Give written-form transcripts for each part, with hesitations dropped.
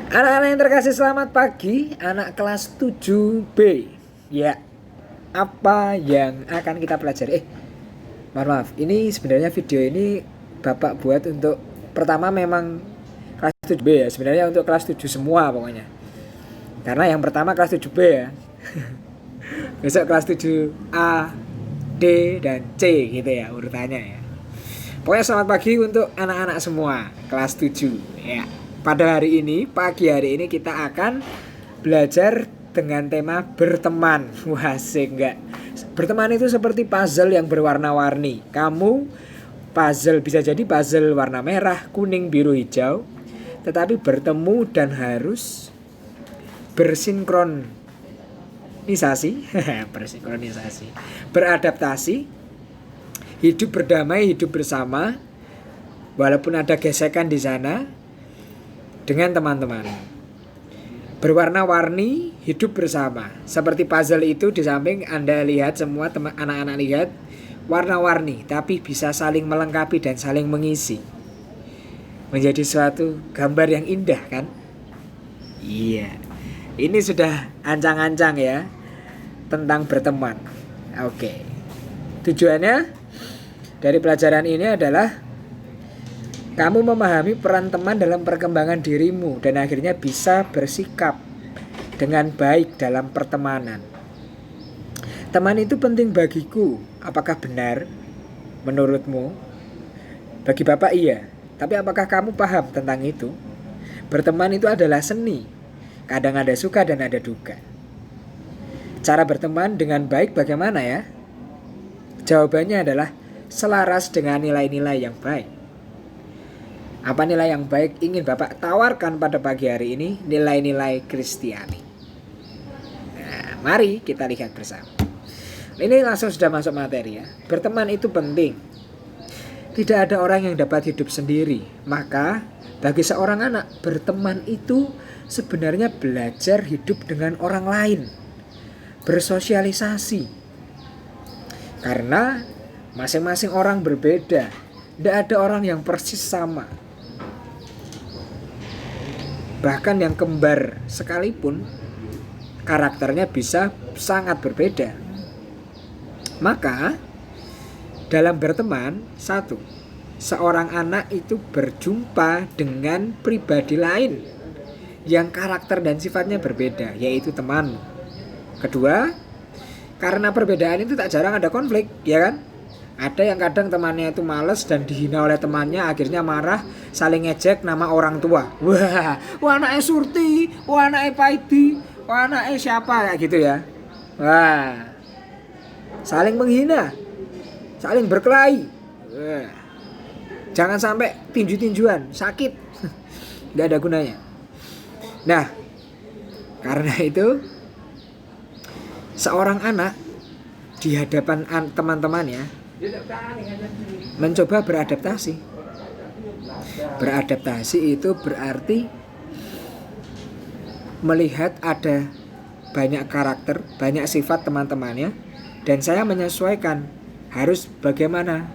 Anak-anak yang terkasih, selamat pagi. Anak kelas 7B. Ya, apa yang akan kita pelajari? Maaf, ini sebenarnya video ini Bapak buat untuk pertama memang kelas 7B ya. Sebenarnya untuk kelas 7 semua pokoknya. Karena yang pertama kelas 7B ya. Besok kelas 7A, D, dan C gitu ya urutannya ya. Pokoknya selamat pagi untuk anak-anak semua kelas 7 ya. Pada hari ini, pagi hari ini kita akan belajar dengan tema berteman. Wah, asik enggak? Berteman itu seperti puzzle yang berwarna-warni. Kamu puzzle bisa jadi puzzle warna merah, kuning, biru, hijau. Tetapi bertemu dan harus bersinkronisasi, bersinkronisasi, beradaptasi, hidup berdamai, hidup bersama, walaupun ada gesekan di sana dengan teman-teman. Berwarna-warni, hidup bersama. Seperti puzzle itu, di samping Anda lihat semua anak-anak lihat warna-warni, tapi bisa saling melengkapi dan saling mengisi. Menjadi suatu gambar yang indah kan? Iya. Ini sudah ancang-ancang ya tentang berteman. Oke. Tujuannya dari pelajaran ini adalah kamu memahami peran teman dalam perkembangan dirimu dan akhirnya bisa bersikap dengan baik dalam pertemanan. Teman itu penting bagiku. Apakah benar menurutmu? Bagi Bapak iya. Tapi apakah kamu paham tentang itu? Berteman itu adalah seni. Kadang ada suka dan ada duka. Cara berteman dengan baik bagaimana ya? Jawabannya adalah selaras dengan nilai-nilai yang baik. Apa nilai yang baik ingin Bapak tawarkan pada pagi hari ini? Nilai-nilai Kristiani. Nah, mari kita lihat bersama. Ini langsung sudah masuk materi ya. Berteman itu penting. Tidak ada orang yang dapat hidup sendiri. Maka bagi seorang anak, berteman itu sebenarnya belajar hidup dengan orang lain. Bersosialisasi. Karena masing-masing orang berbeda. Tidak ada orang yang persis sama. Bahkan yang kembar sekalipun karakternya bisa sangat berbeda. Maka dalam berteman, satu, seorang anak itu berjumpa dengan pribadi lain yang karakter dan sifatnya berbeda, yaitu teman. Kedua, karena perbedaan itu tak jarang ada konflik, ya kan? Ada yang kadang temannya itu males dan dihina oleh temannya, akhirnya marah, saling ngejek nama orang tua. Wah anaknya Surti, wah anaknya Paidi, wah anaknya siapa, kayak gitu ya. Wah, saling menghina, saling berkelahi. Wah, jangan sampai tinju-tinjuan, sakit, nggak ada gunanya. Nah, karena itu seorang anak di hadapan teman-temannya mencoba beradaptasi. Beradaptasi itu berarti melihat ada banyak karakter, banyak sifat teman-temannya, dan saya menyesuaikan harus bagaimana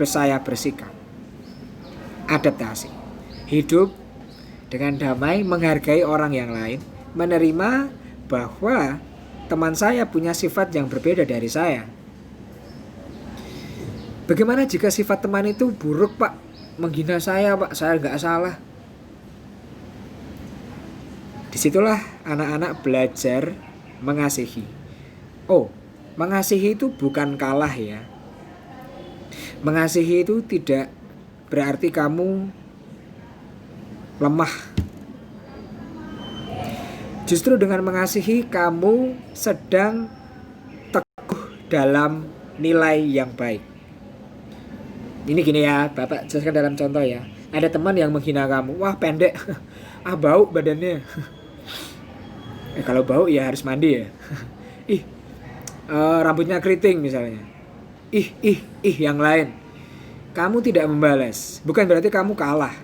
saya bersikap. Adaptasi. Hidup dengan damai, menghargai orang yang lain, menerima bahwa teman saya punya sifat yang berbeda dari saya. Bagaimana jika sifat teman itu buruk, Pak? Menghina saya, Pak. Saya nggak salah. Disitulah anak-anak belajar mengasihi. Oh, mengasihi itu bukan kalah ya. Mengasihi itu tidak berarti kamu lemah. Justru dengan mengasihi kamu sedang teguh dalam nilai yang baik. Ini gini ya, Bapak jelaskan dalam contoh ya. Ada teman yang menghina kamu, wah pendek, bau badannya. Kalau bau ya harus mandi ya. Rambutnya keriting misalnya. Yang lain. Kamu tidak membalas, bukan berarti kamu kalah.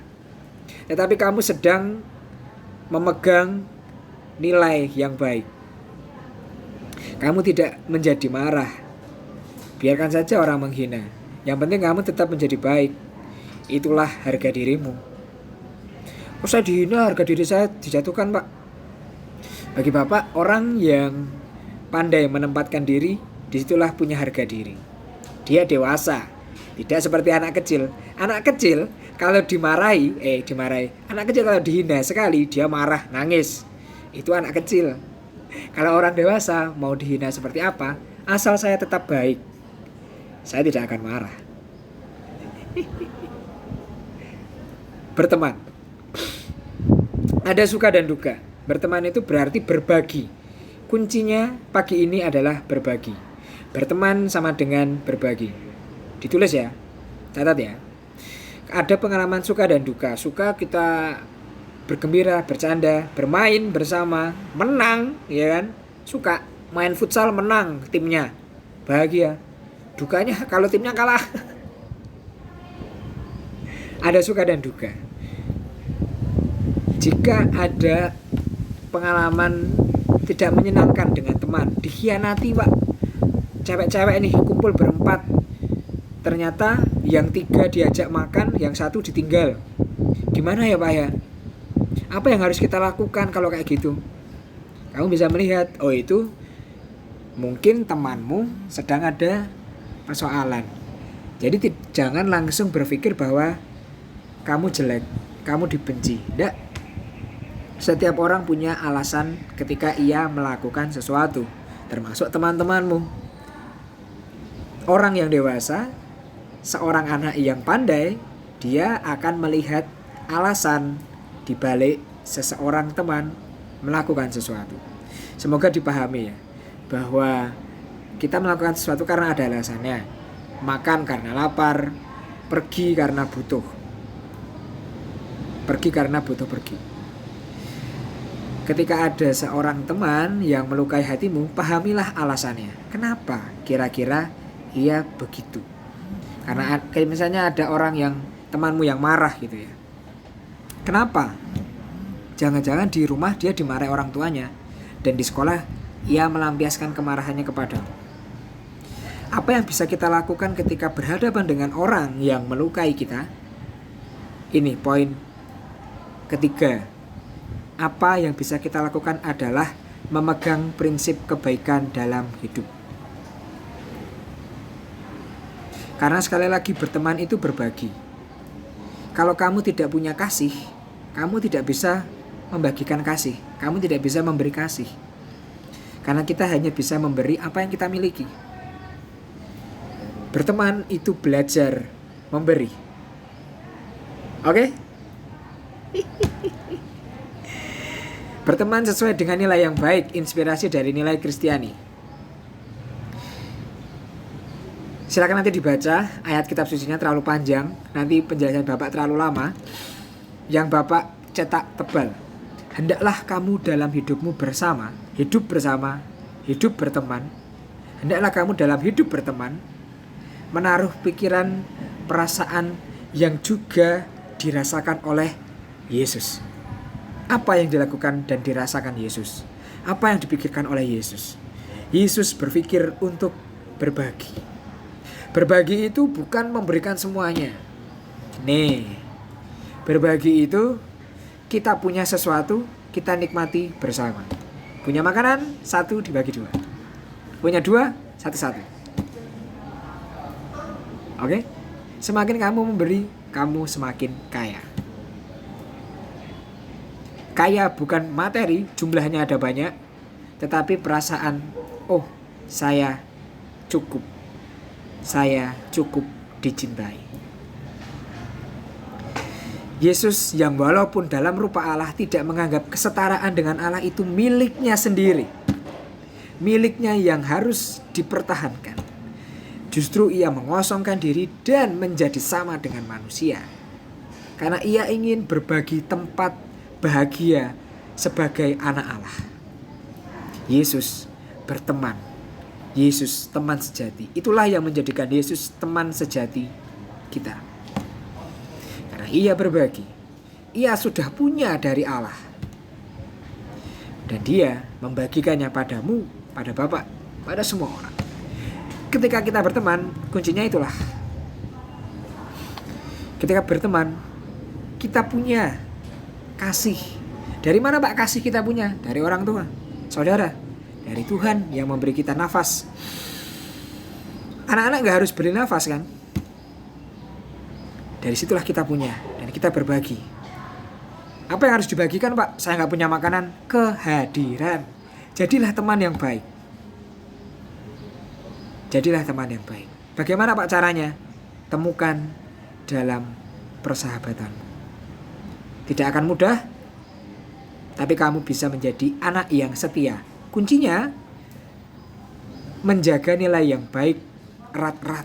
Tetapi kamu sedang memegang nilai yang baik. Kamu tidak menjadi marah. Biarkan saja orang menghina. Yang penting kamu tetap menjadi baik. Itulah harga dirimu. Oh, saya dihina, harga diri saya dijatuhkan, Pak. Bagi Bapak, orang yang pandai menempatkan diri, disitulah punya harga diri. Dia dewasa, tidak seperti anak kecil. Anak kecil kalau dimarahi, anak kecil kalau dihina sekali, dia marah, nangis. Itu anak kecil. Kalau orang dewasa mau dihina seperti apa, asal saya tetap baik, saya tidak akan marah. Berteman. Ada suka dan duka. Berteman itu berarti berbagi. Kuncinya pagi ini adalah berbagi. Berteman sama dengan berbagi. Ditulis ya, catat ya. Ada pengalaman suka dan duka. Suka kita bergembira, bercanda, bermain bersama, menang, ya kan? Suka main futsal menang timnya, bahagia. Dukanya kalau timnya kalah. Ada suka dan duka. Jika ada pengalaman tidak menyenangkan dengan teman, dikhianati, Pak. Cewek-cewek nih kumpul berempat, ternyata yang 3 diajak makan, yang 1 ditinggal. Gimana ya, Pak ya? Apa yang harus kita lakukan kalau kayak gitu? Kamu bisa melihat, oh itu mungkin temanmu sedang ada persoalan. Jadi jangan langsung berpikir bahwa kamu jelek, kamu dibenci. Tidak. Setiap orang punya alasan ketika ia melakukan sesuatu, termasuk teman-temanmu. Orang yang dewasa, seorang anak yang pandai, dia akan melihat alasan di balik seseorang teman melakukan sesuatu. Semoga dipahami ya, bahwa kita melakukan sesuatu karena ada alasannya. Makan karena lapar, pergi karena butuh. Pergi karena butuh pergi. Ketika ada seorang teman yang melukai hatimu, pahamilah alasannya. Kenapa kira-kira ia begitu? Karena kayak misalnya ada orang yang temanmu yang marah gitu ya. Kenapa? Jangan-jangan di rumah dia dimarahi orang tuanya, dan di sekolah ia melampiaskan kemarahannya kepadamu. Apa yang bisa kita lakukan ketika berhadapan dengan orang yang melukai kita? Ini poin ketiga. Apa yang bisa kita lakukan adalah memegang prinsip kebaikan dalam hidup. Karena sekali lagi berteman itu berbagi. Kalau kamu tidak punya kasih, kamu tidak bisa membagikan kasih. Kamu tidak bisa memberi kasih. Karena kita hanya bisa memberi apa yang kita miliki. Berteman itu belajar memberi. Oke? Berteman sesuai dengan nilai yang baik, inspirasi dari nilai Kristiani. Silakan nanti dibaca, ayat kitab sucinya terlalu panjang, nanti penjelasan Bapak terlalu lama. Yang Bapak cetak tebal. Hendaklah kamu dalam hidupmu bersama, hidup berteman. Hendaklah kamu dalam hidup berteman, menaruh pikiran, perasaan yang juga dirasakan oleh Yesus. Apa yang dilakukan dan dirasakan Yesus? Apa yang dipikirkan oleh Yesus? Yesus berpikir untuk berbagi. Berbagi itu bukan memberikan semuanya. Nih, berbagi itu kita punya sesuatu, kita nikmati bersama. Punya makanan, 1 dibagi 2. Punya 2, 1-1. Oke? Semakin kamu memberi, kamu semakin kaya. Kaya bukan materi, jumlahnya ada banyak, tetapi perasaan, oh saya cukup dicintai. Yesus yang walaupun dalam rupa Allah tidak menganggap kesetaraan dengan Allah itu miliknya sendiri, miliknya yang harus dipertahankan. Justru ia mengosongkan diri dan menjadi sama dengan manusia. Karena ia ingin berbagi tempat bahagia sebagai anak Allah. Yesus berteman. Yesus teman sejati. Itulah yang menjadikan Yesus teman sejati kita. Karena ia berbagi. Ia sudah punya dari Allah. Dan dia membagikannya padamu, pada Bapak, pada semua orang. Ketika kita berteman, kuncinya itulah. Ketika berteman, kita punya kasih. Dari mana Pak kasih kita punya? Dari orang tua, saudara, dari Tuhan yang memberi kita nafas. Anak-anak gak harus beri nafas kan? Dari situlah kita punya dan kita berbagi. Apa yang harus dibagikan Pak? Saya gak punya makanan. Kehadiran. Jadilah teman yang baik. Jadilah teman yang baik. Bagaimana Pak caranya? Temukan dalam persahabatan. Tidak akan mudah, tapi kamu bisa menjadi anak yang setia. Kuncinya menjaga nilai yang baik erat-erat.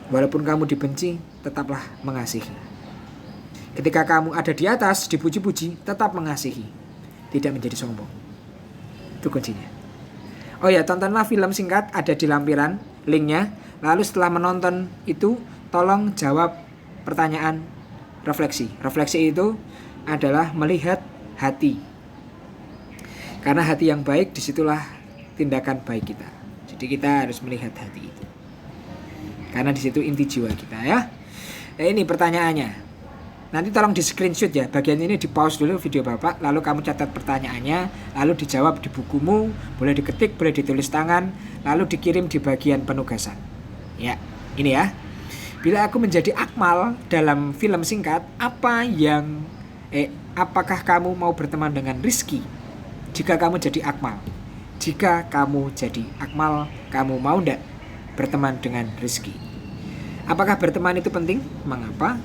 Walaupun kamu dibenci, tetaplah mengasihi. Ketika kamu ada di atas, dipuji-puji, tetap mengasihi. Tidak menjadi sombong. Itu kuncinya. Oh ya, tontonlah film singkat ada di lampiran linknya. Lalu setelah menonton itu, tolong jawab pertanyaan refleksi. Refleksi itu adalah melihat hati. Karena hati yang baik, disitulah tindakan baik kita. Jadi kita harus melihat hati itu. Karena disitu inti jiwa kita ya. Nah, ini pertanyaannya. Nanti tolong di screenshot ya. Bagian ini di pause dulu video Bapak. Lalu kamu catat pertanyaannya. Lalu dijawab di bukumu. Boleh diketik, boleh ditulis tangan. Lalu dikirim di bagian penugasan. Ya, ini ya. Bila aku menjadi Akmal dalam film singkat, apakah kamu mau berteman dengan Rizky? Jika kamu jadi Akmal. Jika kamu jadi Akmal, kamu mau enggak berteman dengan Rizky? Apakah berteman itu penting? Mengapa?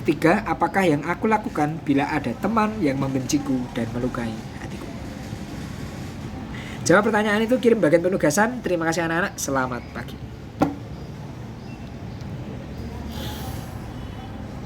Ketiga, apakah yang aku lakukan bila ada teman yang membenciku dan melukai hatiku? Jawab pertanyaan itu, kirim bagian penugasan. Terima kasih anak-anak, selamat pagi.